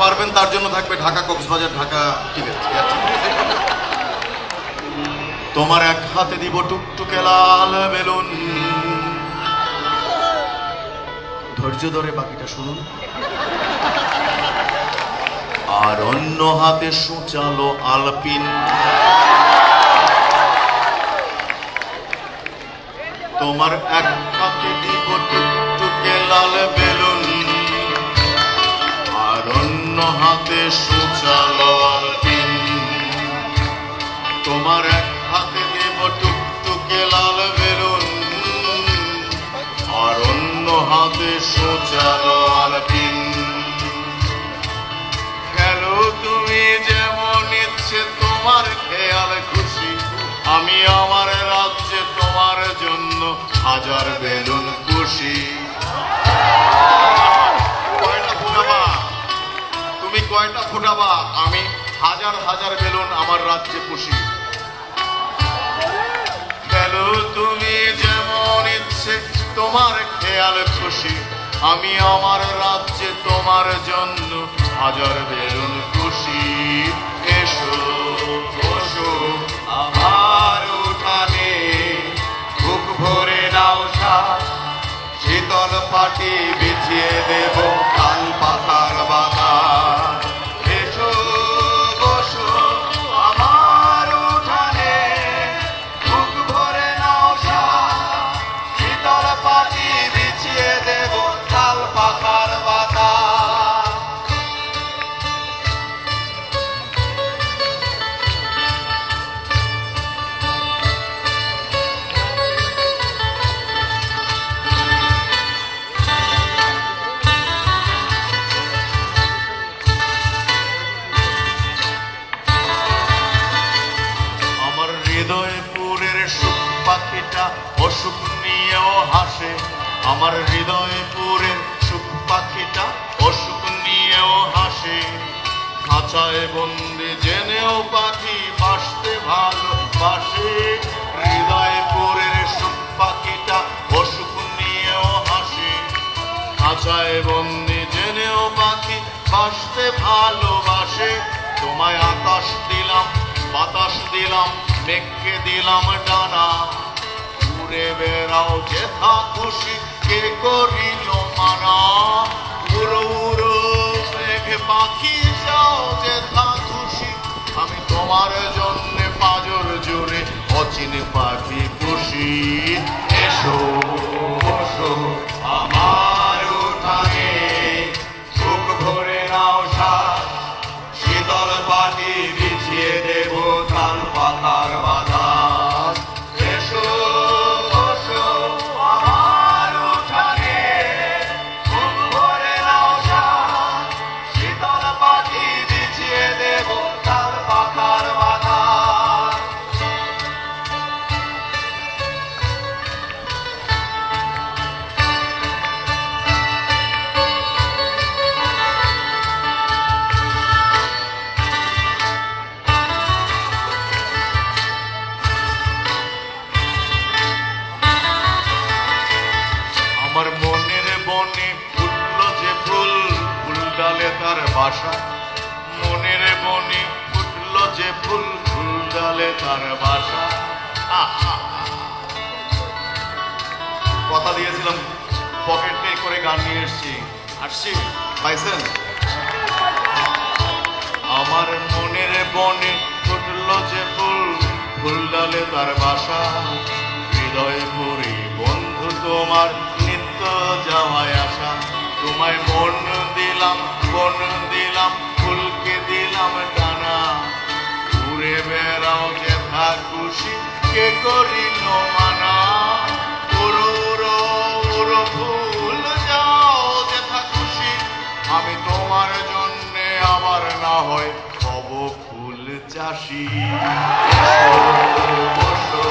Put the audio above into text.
পারবেন তার জন্য থাকবে ঢাকা কক্সবাজার ঢাকা টিকিট। তোমার এক হাতে দিব টুকটুকে লাল বেলুন, ধৈর্য ধরে বাকিটা শুনুন। আর অন্য হাতে সুচালো আলপিন। তোমার এক হাতে দিব টুকটুকে লাল বেলুন, আর অন্য হাতে সুচালো আলপিন। তোমার এক হাতে দেব টুকটুকে লাল বেলুন, আর অন্য হাতে সুচালো আলপিন। খেলো তুমি যেমন ইচ্ছে তোমার খেয়াল খুশি, আমি আমার রাজ্যে তোমার জন্য হাজার বেলুন খুশি। কয়টা ফুটাবা তুমি, কয়টা ফুটাবা, আমি হাজার হাজার বেলুন আমার রাজ্যে খুশি। খেলো তুমি যেমন ইচ্ছে তোমার খেয়াল খুশি, আমি আমার রাজ্যে তোমার জন্য হাজার বেলুন খুশি। এসো বসো আমার উঠানে, বুক ভরে নাও শ্বাস, শীতল পাটি বিছিয়ে দেব তাল পাতার বাতাস। এসো বসো আমার উঠানে, বুক ভরে নাও শ্বাস, শীতল পাটি বিছিয়ে দেব তাল পাতার বাতাস। হৃদয়পুরের সুখ পাখিটা অসুখ নিয়েও হাসে, আমার হৃদয়পুরের সুখ পাখিটা অসুখ নিয়েও হাসে। খাঁচায় বন্দি জেনেও পাখি বাসতে ভালোবাসে, হৃদয়পুরের সুখ পাখিটা অসুখ নিয়েও হাসে। খাঁচায় বন্দি জেনেও পাখি বাসতে ভালোবাসে। তোমায় আকাশ দিলাম, বাতাস দিলাম, মেঘকে দিলাম ডানা, উড়ে বেড়াও যেথা খুশি, কে করিল মানা। উড়ো উড়ো মেঘ পাখি যাও যেথা খুশি, আমি তোমার জন্যে পাজর জোরে অচিন পাখি খুশি। এসো বসো আমার উঠানে, বুক ভরে নাও শ্বাস, শীতল পাটি বিছিয়ে দেব তাল পাতার বাতাস। এসো বসো আমার উঠানে, বুক ভরে নাও শ্বাস, শীতল পাটি বিছিয়ে দেব তাল পাতার বাতাস। আমার মনের বনে ফুটলো যে ফুল, ফুল ডালে তার বাসা। মনের বনে ফুটলো যে ফুল, ফুল ডালে তার বাসা। কথা দিয়েছিলাম পকেট পে করে গান নিয়ে আসছি পাইছেন। আমার মনের বনে ফুটলো যে ফুল, ফুল ডালে তার বাসা। হৃদয় ভরে বন্ধু তোমার নিত্য যাওয়ায় আসা। তোমায় মন দিলাম, বন দিলাম, ফুলকে দিলাম ডানা, উড়ে বেড়াও যেথা খুশি, কে করিল মানা। উড়ো উড়ো উড়ো ফুল যাও যেথা খুশি, আমি তোমার জন্যে আবার না হয় হব ফুল চাষি। বসো